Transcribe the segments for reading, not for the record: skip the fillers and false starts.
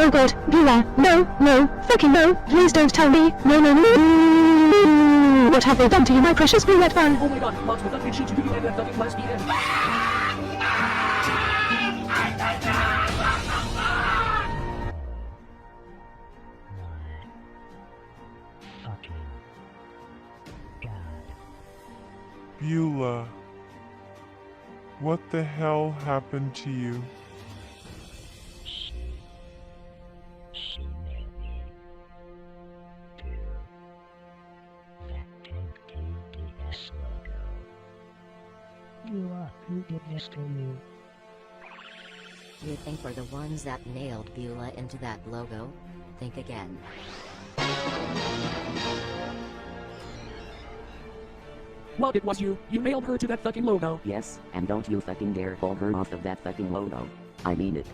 Oh god, Beulah, no, no, fucking no, please don't tell me, no, no, no. What have they done to you, my precious brunette fan? Oh my god, Max, what did she do to you and that fucking lesbian? Beulah, what the hell happened to you? She made me do that pink PBS logo. Beulah, who did this to you? You think we're the ones that nailed Beulah into that logo? Think again. Well, it was you. You nailed her to that fucking logo. Yes, and don't you fucking dare pull her off of that fucking logo. I mean it.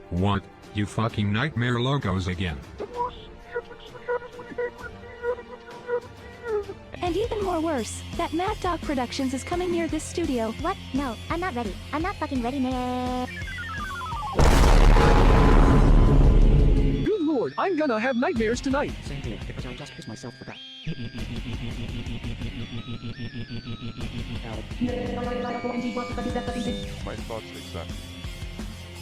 What? You fucking nightmare logos again. And even more worse, that Mad Dog Productions is coming near this studio. What? No, I'm not ready. I'm not fucking ready, man. Good lord, I'm gonna have nightmares tonight. Same here, because I just pissed myself for that. My thoughts exactly.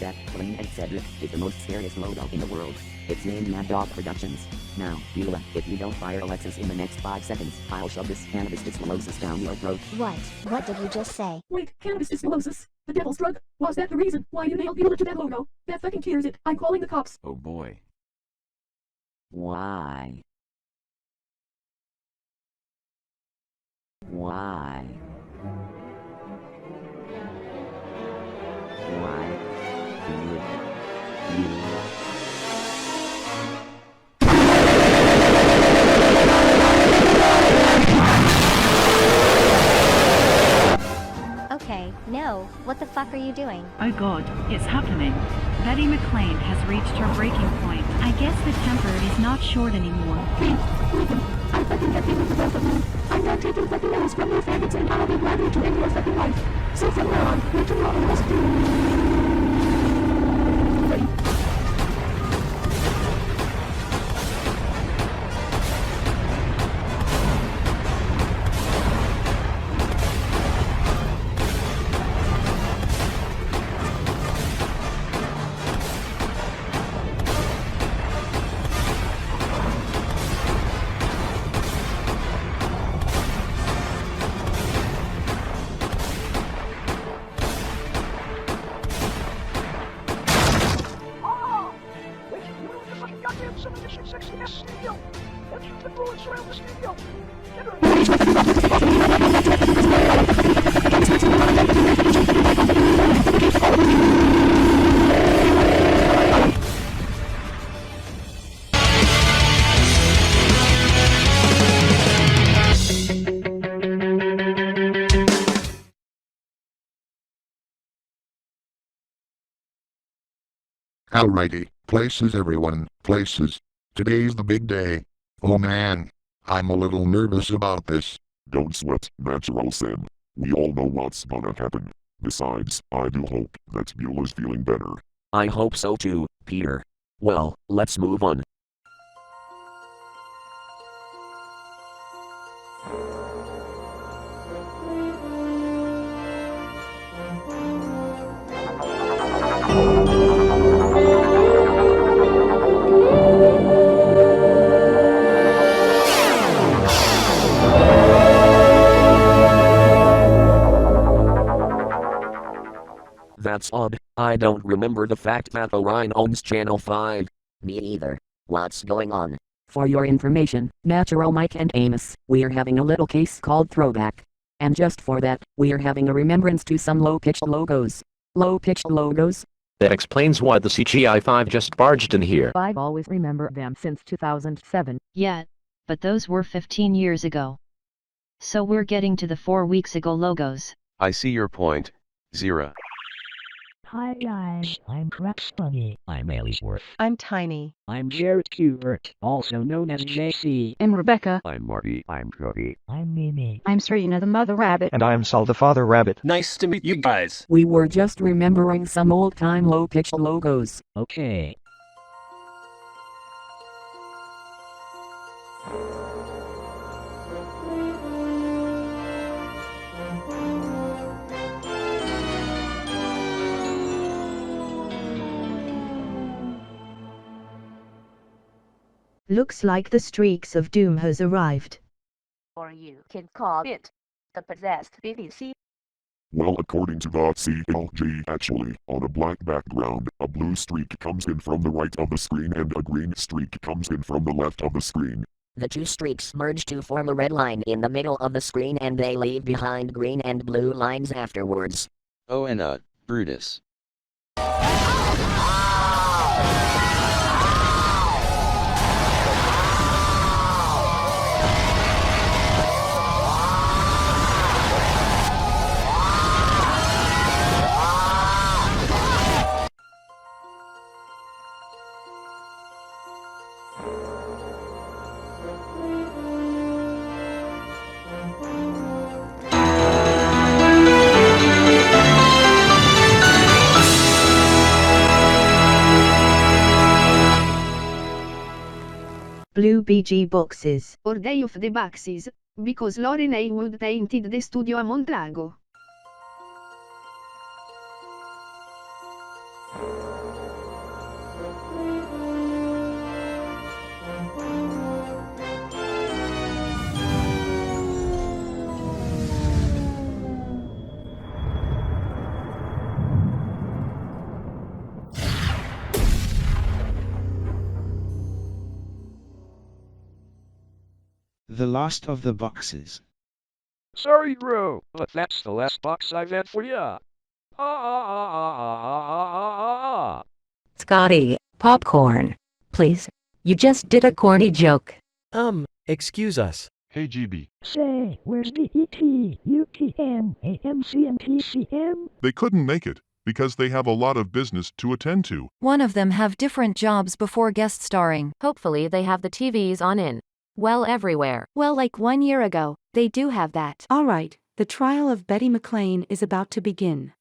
That Plain and Cedric is the most scariest logo in the world. It's named Mad Dog Productions. Now, Beulah, if you don't fire Alexis in the next 5 seconds, I'll shove this cannabis discloses down your throat. What? What did you just say? Wait, cannabis discloses? The devil's drug? Was that the reason why you nailed Beulah to that logo? That fucking clears it. I'm calling the cops. Oh boy. Why? Why? Why would you? Okay, no. What the fuck are you doing? Oh god, it's happening. Betty McLean has reached her breaking point. I guess the temper is not short anymore. I'm fucking happy with the both of you. I'm not taking fucking names from your faggots and I'll be glad to end your fucking life. So from now on, what do all of us do? Alrighty, places everyone, places. Today's the big day. Oh man, I'm a little nervous about this. Don't sweat, Natural Sam. We all know what's gonna happen. Besides, I do hope that Beulah's feeling better. I hope so too, Peter. Well, let's move on. That's odd. I don't remember the fact that Orion owns Channel 5. Me either. What's going on? For your information, Natural Mike and Amos, we're having a little case called Throwback. And just for that, we're having a remembrance to some low-pitched logos. Low-pitched logos? That explains why the CGI-5 just barged in here. I've always remembered them since 2007. Yeah, but those were 15 years ago. So we're getting to the 4 weeks ago logos. I see your point, Zira. Hi guys, I'm Crotch Bunny. I'm Ellsworth. I'm Tiny. I'm Jared Kubert, also known as JC. I'm Rebecca. I'm Marty. I'm Cody. I'm Mimi. I'm Serena the Mother Rabbit. And I'm Saul the Father Rabbit. Nice to meet you guys. We were just remembering some old-time low-pitch logos. Okay. Looks like the streaks of doom has arrived. Or you can call it the possessed BBC. Well, according to the CLG, actually, on a black background, a blue streak comes in from the right of the screen and a green streak comes in from the left of the screen. The two streaks merge to form a red line in the middle of the screen and they leave behind green and blue lines afterwards. Oh, and Brutus. Blue BG boxes. Or Day of the Boxes, because Lauren Haywood painted the studio a Montrago. The last of the boxes. Sorry, bro, but that's the last box I've had for ya. Scotty, popcorn. Please. You just did a corny joke. Excuse us. Hey GB. Say, where's the ET, UTM, AMC, and TCM? They couldn't make it, because they have a lot of business to attend to. One of them have different jobs before guest starring. Hopefully they have the TVs on in. Well, everywhere. Well, like 1 year ago, they do have that. All right, the trial of Betty McLean is about to begin.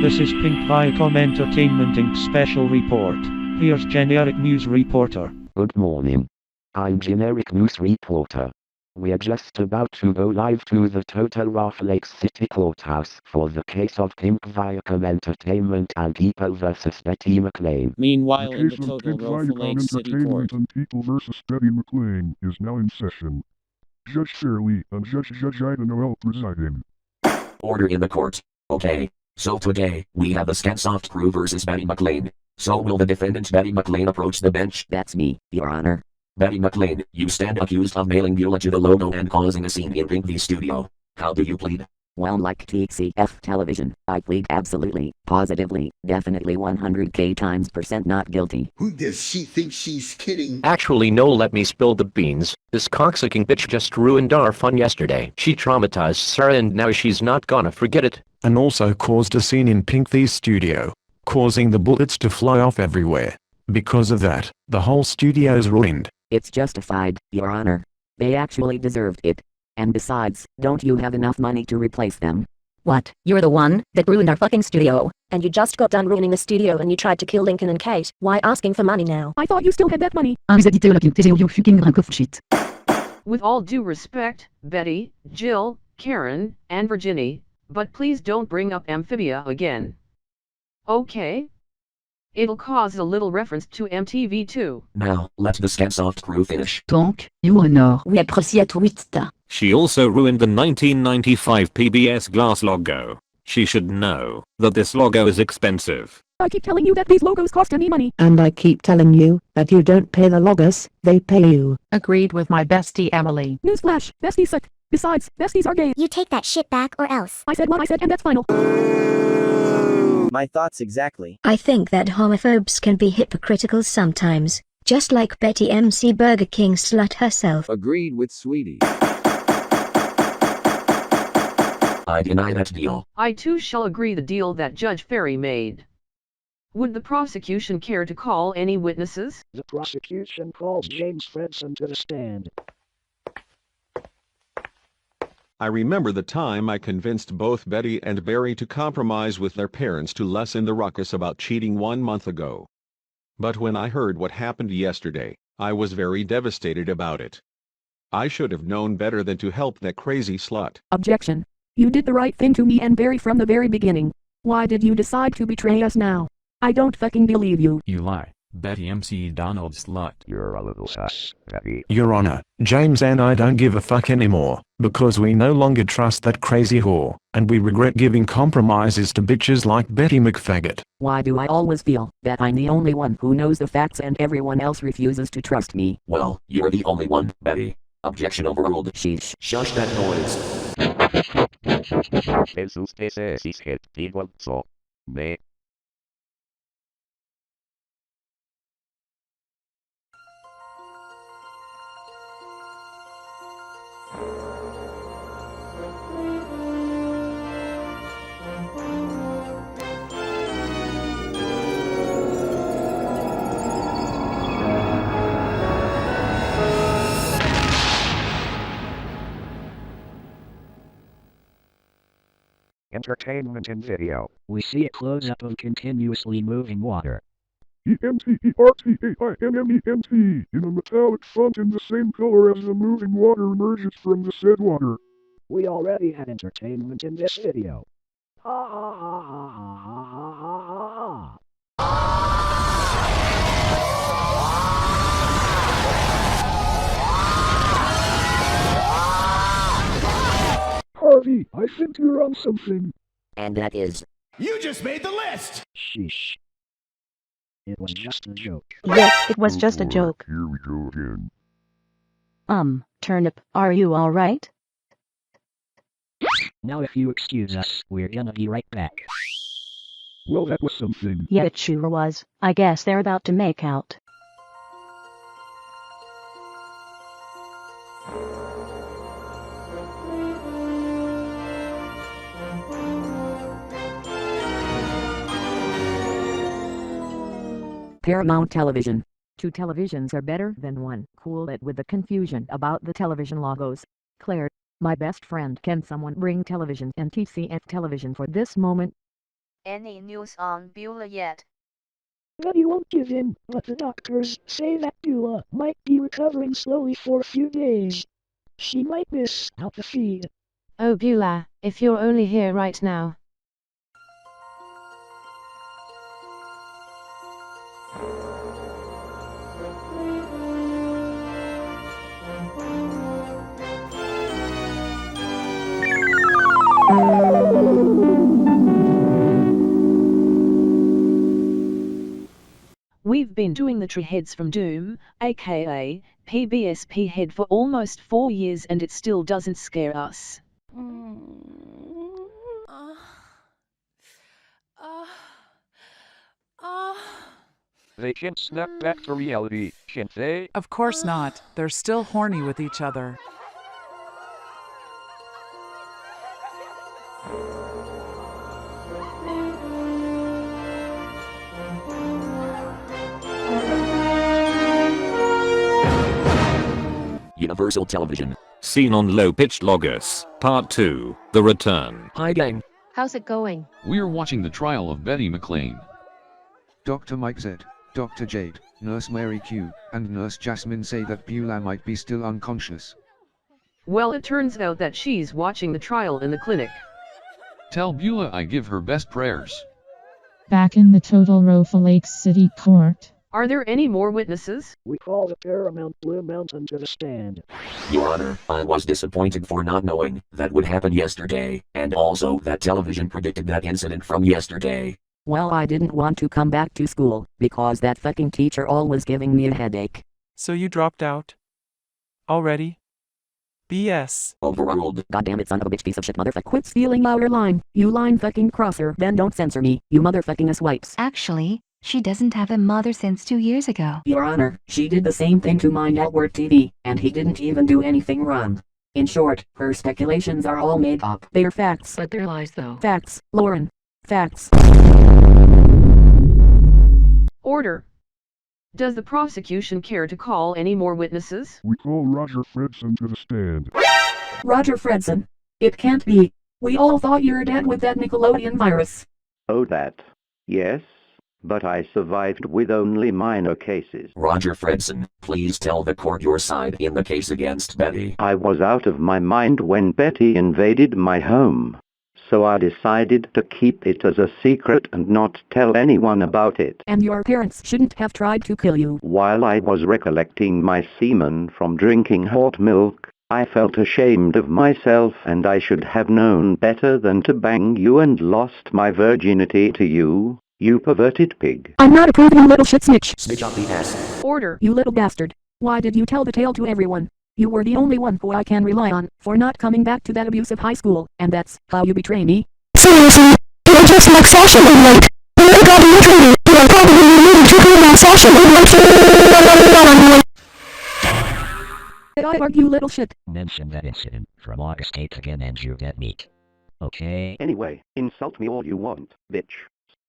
This is Pink Viacom Entertainment Inc. Special Report. Here's Generic News Reporter. Good morning. I'm Generic News Reporter. We're just about to go live to the Total Rough Lake City Courthouse for the case of Pink Viacom Entertainment and People vs. Betty McLean. Meanwhile, in the Total Rough Lake City Court, and People vs. Betty McLean is now in session. Judge Shirley and Judge Ida Noel presiding. Order in the court. Okay. So today, we have the Scansoft crew versus Betty McLean. So will the defendant Betty McLean approach the bench? That's me, Your Honor. Betty McLean, you stand accused of mailing Beulah to the logo and causing a scene in Pink V's studio. How do you plead? Well, like TCF television, I plead absolutely, positively, definitely 100k times % not guilty. Who does she think she's kidding? Actually no, let me spill the beans. This cocksucking bitch just ruined our fun yesterday. She traumatized Sarah and now she's not gonna forget it. And also caused a scene in Pink V's studio, causing the bullets to fly off everywhere. Because of that, the whole studio's ruined. It's justified, Your Honor. They actually deserved it. And besides, don't you have enough money to replace them? What? You're the one that ruined our fucking studio. And you just got done ruining the studio and you tried to kill Lincoln and Kate. Why asking for money now? I thought you still had that money. With all due respect, Betty, Jill, Karen, and Virginie, but please don't bring up Amphibia again. Okay? It'll cause a little reference to MTV too. Now, let the Scansoft crew finish. Donc, Your Honor, we appreciate it. She also ruined the 1995 PBS Glass logo. She should know that this logo is expensive. I keep telling you that these logos cost any money. And I keep telling you that you don't pay the logos, they pay you. Agreed with my bestie Emily. Newsflash, besties suck. Besides, besties are gay. You take that shit back or else. I said what I said and that's final. My thoughts exactly. I think that homophobes can be hypocritical sometimes, just like Betty MC Burger King slut herself. Agreed with Sweetie. I deny that deal. I too shall agree the deal that Judge Ferry made. Would the prosecution care to call any witnesses? The prosecution calls James Fredson to the stand. I remember the time I convinced both Betty and Barry to compromise with their parents to lessen the ruckus about cheating 1 month ago. But when I heard what happened yesterday, I was very devastated about it. I should have known better than to help that crazy slut. Objection. You did the right thing to me and Barry from the very beginning. Why did you decide to betray us now? I don't fucking believe you. You lie, Betty MC Donald slut. You're a little sus, Betty. Your Honor, James and I don't give a fuck anymore, because we no longer trust that crazy whore, and we regret giving compromises to bitches like Betty McFaggot. Why do I always feel that I'm the only one who knows the facts and everyone else refuses to trust me? Well, you're the only one, Betty. Objection overruled. Sheesh. Shush that noise. Es usted es igual so. Me. Entertainment in video. We see a close-up of continuously moving water. EMTERTAINMENT in a metallic font in the same color as the moving water emerges from the said water. We already had entertainment in this video. Harvey, I think you're on something. And that is... You just made the list! Sheesh. It was just a joke. Yes, it was just a joke. Here we go again. Turnip, are you alright? Now if you excuse us, we're gonna be right back. Well, that was something. Yeah, it sure was. I guess they're about to make out. Paramount Television. 2 televisions are better than 1. Cool it with the confusion about the television logos. Claire, my best friend, can someone bring television and TCF television for this moment? Any news on Beulah yet? Betty won't give in, but the doctors say that Beulah might be recovering slowly for a few days. She might miss out the feed. Oh Beulah, if you're only here right now. We've been doing the Treeheads from Doom, aka PBS P-Head, for almost 4 years and it still doesn't scare us. They can't snap back to reality, can't they? Of course not. They're still horny with each other. Universal Television. Scene on Low-Pitched Logos, Part 2, The Return. Hi gang. How's it going? We're watching the trial of Betty McLean. Dr. Mike Z, Dr. Jade, Nurse Mary Q, and Nurse Jasmine say that Beulah might be still unconscious. Well, it turns out that she's watching the trial in the clinic. Tell Beulah I give her best prayers. Back in the Total Rofa Lakes City Court. Are there any more witnesses? We call the Paramount Blue Mountain to the stand. Your Honor, I was disappointed for not knowing that would happen yesterday, and also that television predicted that incident from yesterday. Well, I didn't want to come back to school, because that fucking teacher always giving me a headache. So you dropped out? Already? BS. Overruled. Goddamn it, son of a bitch, piece of shit, motherfucker. Quit stealing our line, you line fucking crosser. Then don't censor me, you motherfucking swipes. Actually, she doesn't have a mother since 2 years ago. Your Honor, she did the same thing to my network TV, and he didn't even do anything wrong. In short, her speculations are all made up. They're facts. But they're lies though. Facts, Lauren. Facts. Order. Does the prosecution care to call any more witnesses? We call Roger Fredson to the stand. Roger Fredson. It can't be. We all thought you were dead with that Nickelodeon virus. Oh, that. Yes. But I survived with only minor cases. Roger Fredson, please tell the court your side in the case against Betty. I was out of my mind when Betty invaded my home. So I decided to keep it as a secret and not tell anyone about it. And your parents shouldn't have tried to kill you. While I was recollecting my semen from drinking hot milk, I felt ashamed of myself and I should have known better than to bang you and lost my virginity to you, you perverted pig. I'm not approving, you little shit snitch. Snitch on the ass. Order. You little bastard. Why did you tell the tale to everyone? You were the only one who I can rely on for not coming back to that abusive high school, and that's how you betray me. Seriously, you're just like Sasha Goodwright. You never got me treated. You are probably needing to prove my Sasha Goodwright. I argue, little shit. Mention that incident from August 8th again and you get meat. Okay? Anyway, insult me all you want, bitch.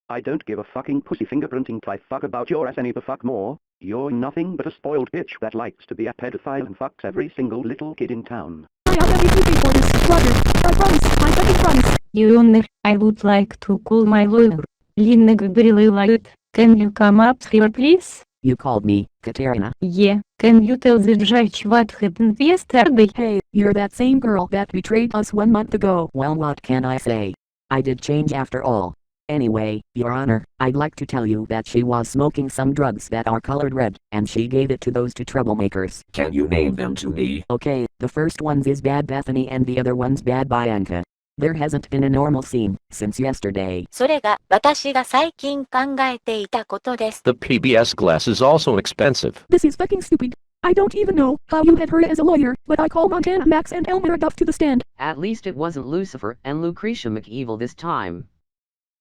I don't give a fucking pussy fingerprinting pie fuck about your ass any the fuck more. You're nothing but a spoiled bitch that likes to be a pedophile and fucks every single little kid in town. I already paid for this, Roger. I promise. I fucking promise. Your Honor, I would like to call my lawyer. Lina Gabriela, can you come up here please? You called me, Katerina. Yeah, can you tell the judge what happened yesterday? Hey, you're that same girl that betrayed us 1 month ago. Well, what can I say? I did change after all. Anyway, Your Honor, I'd like to tell you that she was smoking some drugs that are colored red, and she gave it to those two troublemakers. Can you name them to me? Okay, the first one's is Bad Bethany and the other one's Bad Bianca. There hasn't been a normal scene since yesterday. それが私が最近考えていたことです。 The PBS glass is also expensive. This is fucking stupid. I don't even know how you had her as a lawyer, but I call Montana Max and Elmer Duff to the stand. At least it wasn't Lucifer and Lucretia McEvil this time.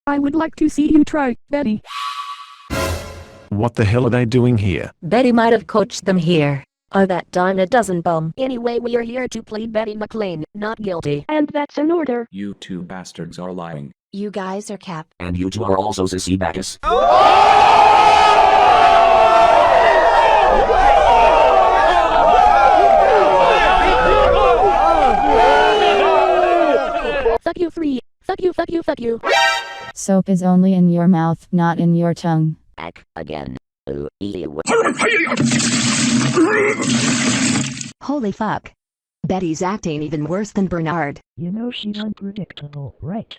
I would like to see you try, Betty. What the hell are they doing here? Betty might have coached them here. Oh, that darn a dozen bum. Anyway, we are here to plead Betty McLean not guilty. And that's an order. You two bastards are lying. You guys are cap. And you two are also Sissy Bacchus. Fuck you, free. Fuck you, fuck you, fuck you. Soap is only in your mouth, not in your tongue. Back again. Ooh, ew. Holy fuck. Betty's acting even worse than Bernard. You know she's unpredictable, right?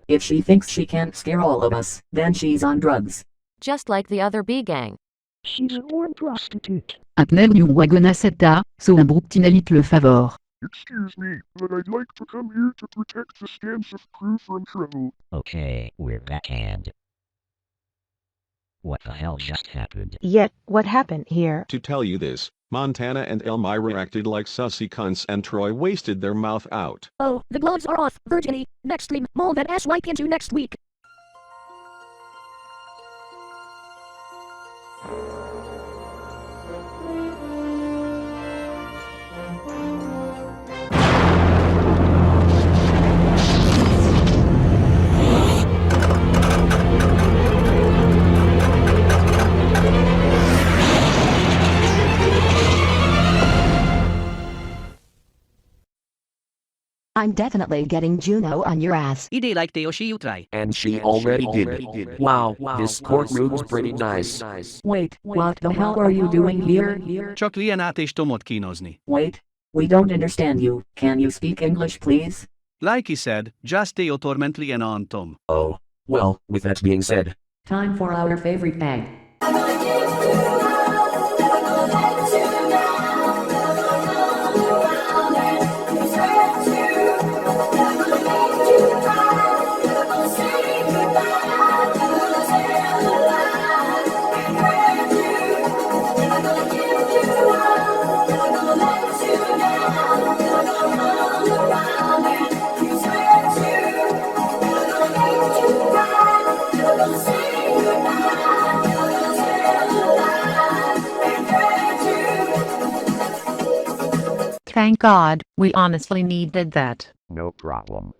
If she thinks she can't scare all of us, then she's on drugs. Just like the other B gang. She's a born prostitute. Apnel new wagonaseta, so un bruptinalit le favor. Excuse me, but I'd like to come here to protect the Scansif crew from trouble. Okay, we're backhand. What the hell just happened? Yet, what happened here? To tell you this, Montana and Elmira acted like sussy cunts and Troy wasted their mouth out. Oh, the gloves are off, Virginie. Next stream, mull that ass right into next week. I'm definitely getting Juno on your ass. And she already did it. Wow, this courtroom's pretty nice. Wait, what the hell are you doing here? Wait, we don't understand you. Can you speak English, please? Like he said, just deo tormently and on tom. Oh, well, with that being said. Time for our favorite bag. Thank God, we honestly needed that. No problem.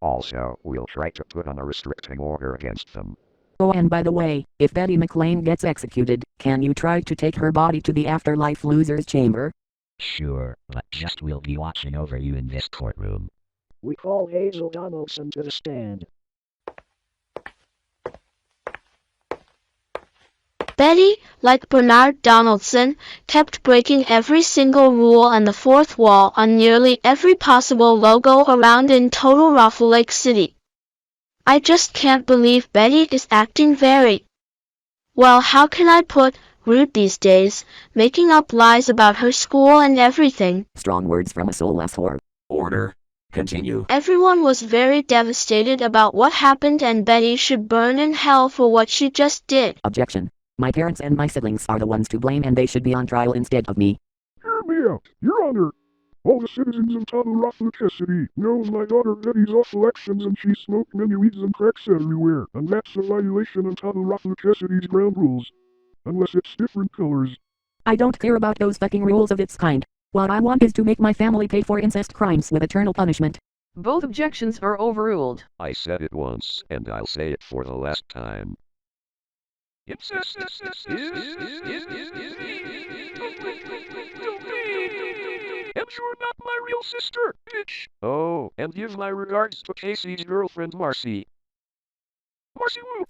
Also, we'll try to put on a restricting order against them. Oh, and by the way, if Betty McLean gets executed, can you try to take her body to the afterlife loser's chamber? Sure, but just we'll be watching over you in this courtroom. We call Hazel Donaldson to the stand. Betty, like Bernard Donaldson, kept breaking every single rule and the fourth wall on nearly every possible logo around in Total Raffle Lake City. I just can't believe Betty is acting very well. How can I put rude these days, making up lies about her school and everything. Strong words from a soulless whore. Order. Continue. Everyone was very devastated about what happened and Betty should burn in hell for what she just did. Objection. My parents and my siblings are the ones to blame and they should be on trial instead of me. Hear me out, Your Honor. All the citizens of Total Raffle City knows my daughter Betty's off elections and she smoked many weeds and cracks everywhere, and that's a violation of Total Raffle City's ground rules. Unless it's different colors. I don't care about those fucking rules of its kind. What I want is to make my family pay for incest crimes with eternal punishment. Both objections are overruled. I said it once, and I'll say it for the last time. Incest is and you're not my real sister, bitch. Oh, and give my regards to Casey's girlfriend Marcy. Marcy Woo.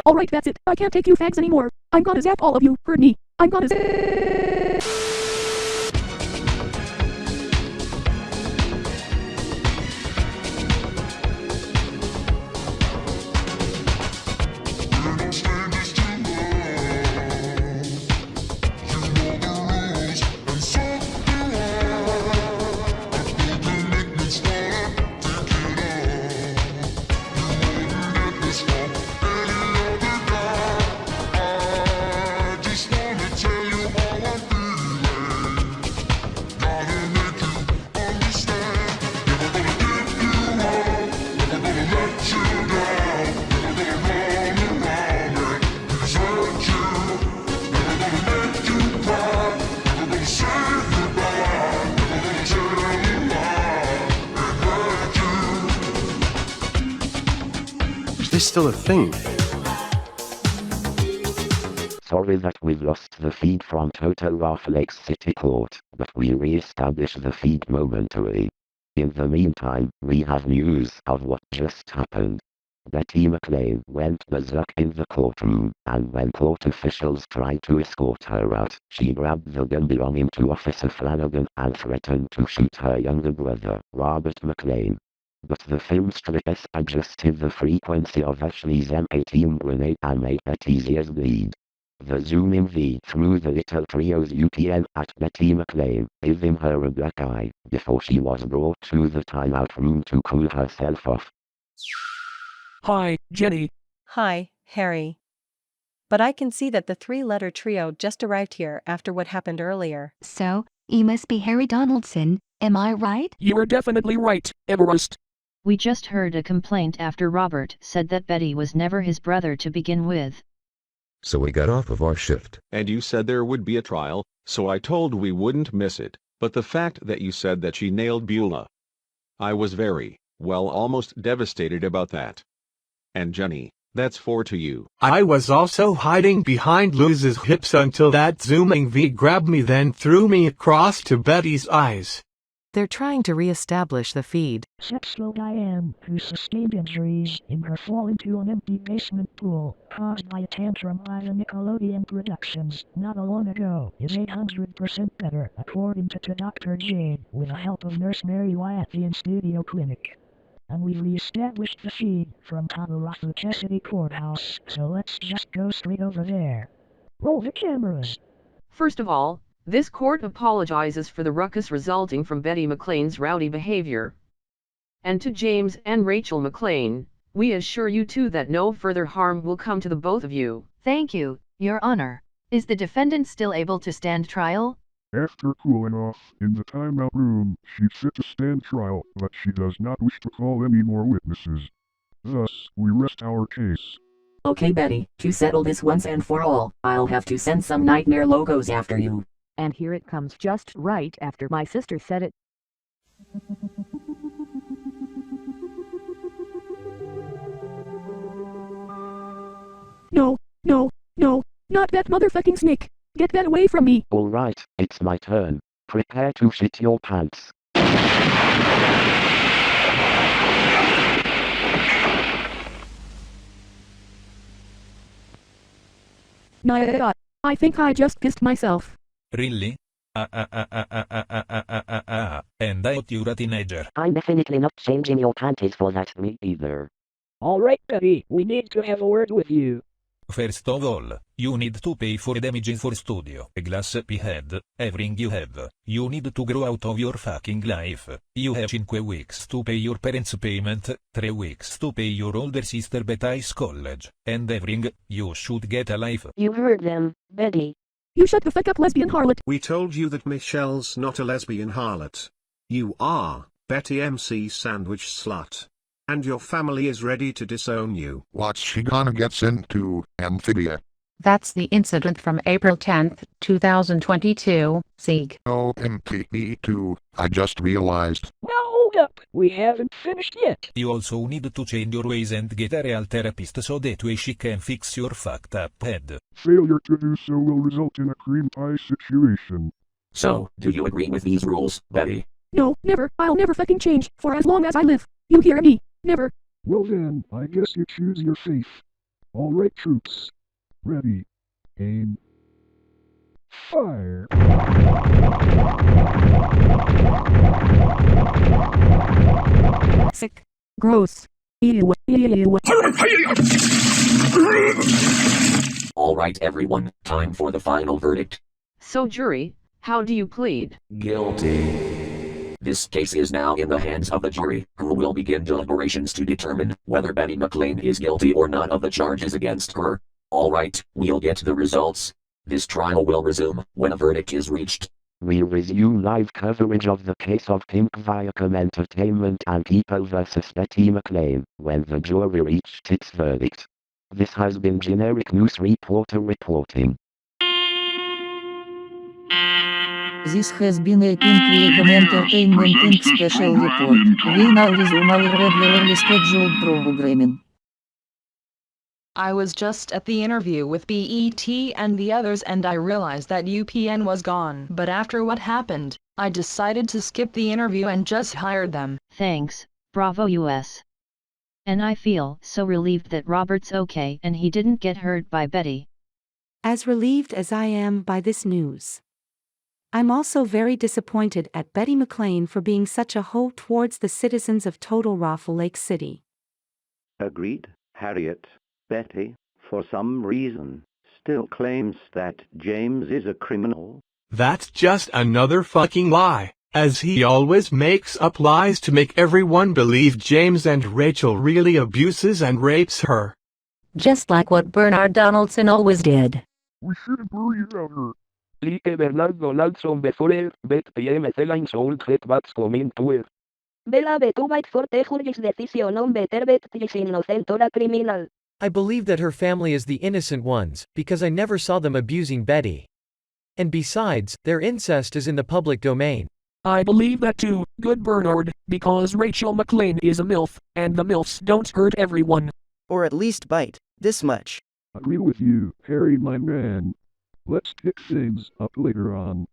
Alright, that's it. I can't take you fags anymore. I'm gonna zap all of you. Heard me. I'm gonna zap. Is still a thing? Sorry that we've lost the feed from Total Raffle Lake City Court, but we re-established the feed momentarily. In the meantime, we have news of what just happened. Betty McLean went berserk in the courtroom, and when court officials tried to escort her out, she grabbed the gun belonging to Officer Flanagan and threatened to shoot her younger brother, Robert McLean. But the film stress adjusted the frequency of Ashley's M18 grenade and made Betty's ears bleed. The zoom-in V through the little trio's UPN at Betty McLean, giving her a black eye, before she was brought to the timeout room to cool herself off. Hi, Jenny. Hi, Harry. But I can see that the three-letter trio just arrived here after what happened earlier. So, you must be Harry Donaldson, am I right? You are definitely right, Everest. We just heard a complaint after Robert said that Betty was never his brother to begin with. So we got off of our shift. And you said there would be a trial, so I told we wouldn't miss it. But the fact that you said that she nailed Beulah, I was very, well, almost devastated about that. And Jenny, that's 4 to you. I was also hiding behind Luz's hips until that zooming V grabbed me, then threw me across to Betty's eyes. They're trying to re-establish the feed. Sexual Diane, who sustained injuries in her fall into an empty basement pool caused by a tantrum by the Nickelodeon Productions not long ago, is 800% better, according to Dr. Jade, with the help of Nurse Mary Y at the in-studio clinic. And we've re-established the feed from Total Raffle City Courthouse, so let's just go straight over there. Roll the cameras. First of all, this court apologizes for the ruckus resulting from Betty McLean's rowdy behavior. And to James and Rachel McLean, we assure you too that no further harm will come to the both of you. Thank you, Your Honor, is the defendant still able to stand trial? After cooling off in the timeout room, she's fit to stand trial, but she does not wish to call any more witnesses. Thus, we rest our case. Okay, Betty, to settle this once and for all, I'll have to send some nightmare logos after you. And here it comes just right after my sister said it. No, no, no, not that motherfucking snake. Get that away from me. Alright, it's my turn. Prepare to shit your pants. My God, I think I just pissed myself. Really? And I thought you were a teenager. I'm definitely not changing your panties for that, me either. Alright, Betty, we need to have a word with you. First of all, you need to pay for damages for studio, a glass head, everything you have. You need to grow out of your fucking life. You have 5 weeks to pay your parents' payment, 3 weeks to pay your older sister Betty's college, and everything. You should get a life. You heard them, Betty. You shut the fuck up, lesbian harlot. We told you that Michelle's not a lesbian harlot. You are, Betty MC Sandwich Slut. And your family is ready to disown you. What's she gonna get sent to, Amphibia? That's the incident from April 10th, 2022, Sieg. Oh, MP2, I just realized. Now hold up, we haven't finished yet. You also need to change your ways and get a real therapist so that way she can fix your fucked up head. Failure to do so will result in a cream pie situation. So, do you agree with these rules, Betty? No, never. I'll never fucking change, for as long as I live. You hear me? Never. Well then, I guess you choose your fate. Alright troops. Ready. Aim. Fire. Sick. Gross. Ew. Ew. Alright everyone, time for the final verdict. So jury, how do you plead? Guilty. This case is now in the hands of the jury, who will begin deliberations to determine whether Betty McLean is guilty or not of the charges against her. Alright, we'll get the results. This trial will resume when a verdict is reached. We resume live coverage of the case of Pink Viacom Entertainment and People vs. Betty McLean, when the jury reached its verdict. This has been Generic News Reporter reporting. This has been a Pink Viacom Entertainment Inc. special report. We now resume our regularly scheduled programming. I was just at the interview with BET and the others and I realized that UPN was gone. But after what happened, I decided to skip the interview and just hired them. Thanks, Bravo US. And I feel so relieved that Robert's okay and he didn't get hurt by Betty. As relieved as I am by this news, I'm also very disappointed at Betty McLean for being such a hoe towards the citizens of Total Raffle Lake City. Agreed, Harriet. Betty, for some reason, still claims that James is a criminal. That's just another fucking lie, as he always makes up lies to make everyone believe James and Rachel really abuses and rapes her. Just like what Bernard Donaldson always did. We shouldn't breathe out her. Like Bernard Donaldson before, bet PMC line sold het what's coming to her. Bella betubait forte jurisdictionum beter bet tis innocentora criminal. I believe that her family is the innocent ones, because I never saw them abusing Betty. And besides, their incest is in the public domain. I believe that too, good Bernard, because Rachel McLean is a MILF, and the MILFs don't hurt everyone. Or at least bite, this much. Agree with you, Harry my man. Let's pick things up later on.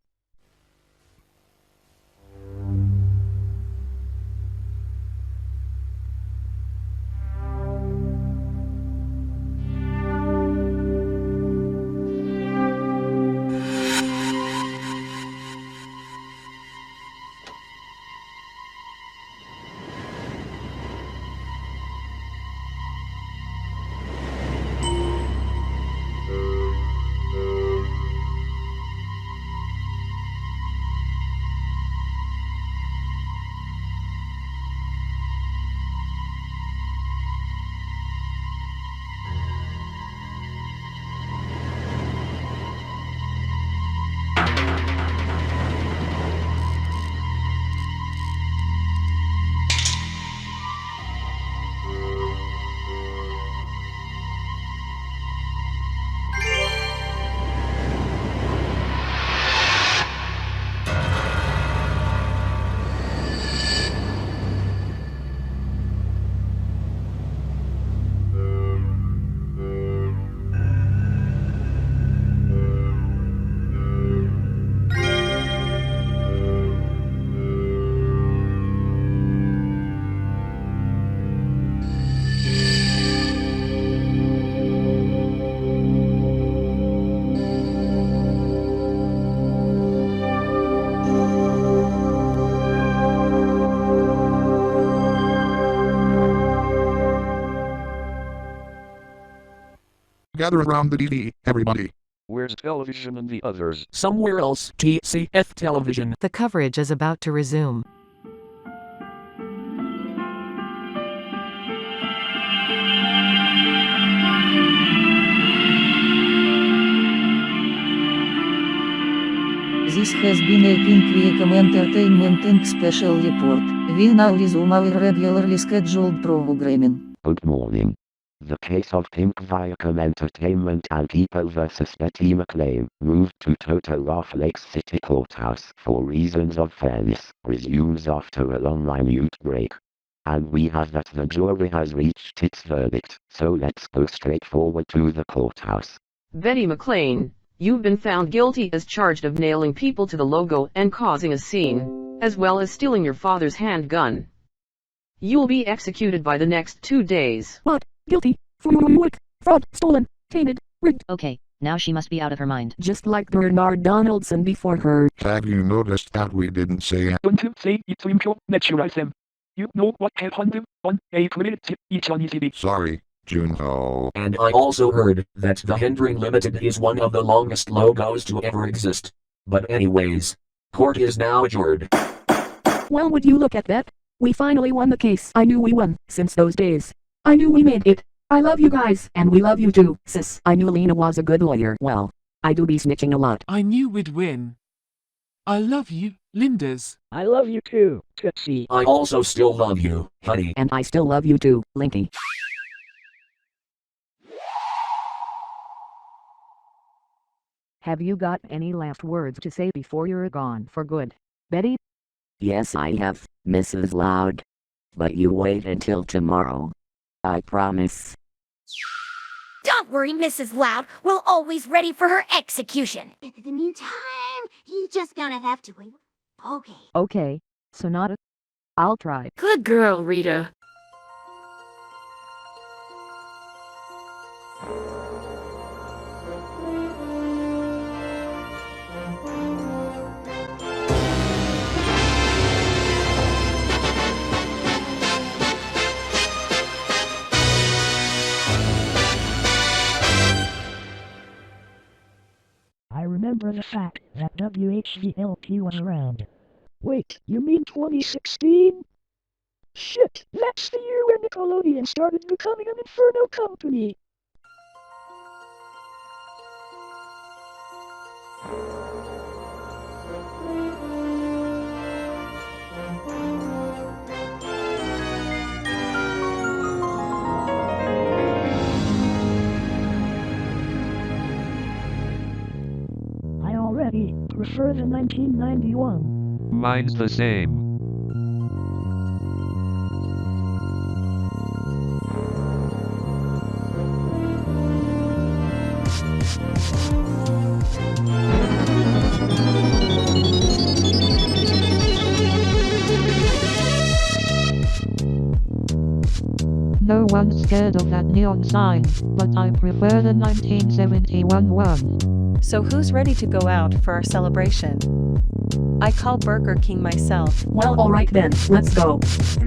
Gather around the TV, everybody. Where's television and the others? Somewhere else. TCF television. The coverage is about to resume. This has been a Pink Week Entertainment Inc. special report. We now resume our regularly scheduled programming. Good morning. The case of Pink Viacom Entertainment and People vs. Betty McLean, moved to Total Rough Lakes City Courthouse for reasons of fairness, resumes after a long minute break. And we have that the jury has reached its verdict, so let's go straight forward to the courthouse. Betty McLean, you've been found guilty as charged of nailing people to the logo and causing a scene, as well as stealing your father's handgun. You'll be executed by the next 2 days. What? Guilty? For fraud, stolen, tainted, rigged. Okay, now she must be out of her mind. Just like Bernard Donaldson before her. Have you noticed that we didn't say Don't you say it, Twinkle, naturalize them. You know what happened on April 8th, each on TV. Sorry, Junho. And I also heard that the Hendring Limited is one of the longest logos to ever exist. But anyways, court is now adjourned. Well, would you look at that? We finally won the case. I knew we won, since those days. I knew we made it. I love you guys, and we love you too, sis. I knew Lena was a good lawyer. Well, I do be snitching a lot. I knew we'd win. I love you, Lindas. I love you too, Tootsie. I also still love you, honey. And I still love you too, Linky. Have you got any last words to say before you're gone for good, Betty? Yes, I have, Mrs. Loud. But you wait until tomorrow. I promise. Don't worry, Mrs. Loud. We're always ready for her execution. In the meantime, you just gonna have to wait. Okay. Okay, Sonata. I'll try. Good girl, Rita. I remember the fact that WHVLP was around. Wait, you mean 2016? Shit, that's the year when Nickelodeon started becoming an Inferno company. I already prefer the 1991. Mine's the same. No one's scared of that neon sign, but I prefer the 1971 one. So who's ready to go out for our celebration? I call Burger King myself. Well, alright then, let's go. So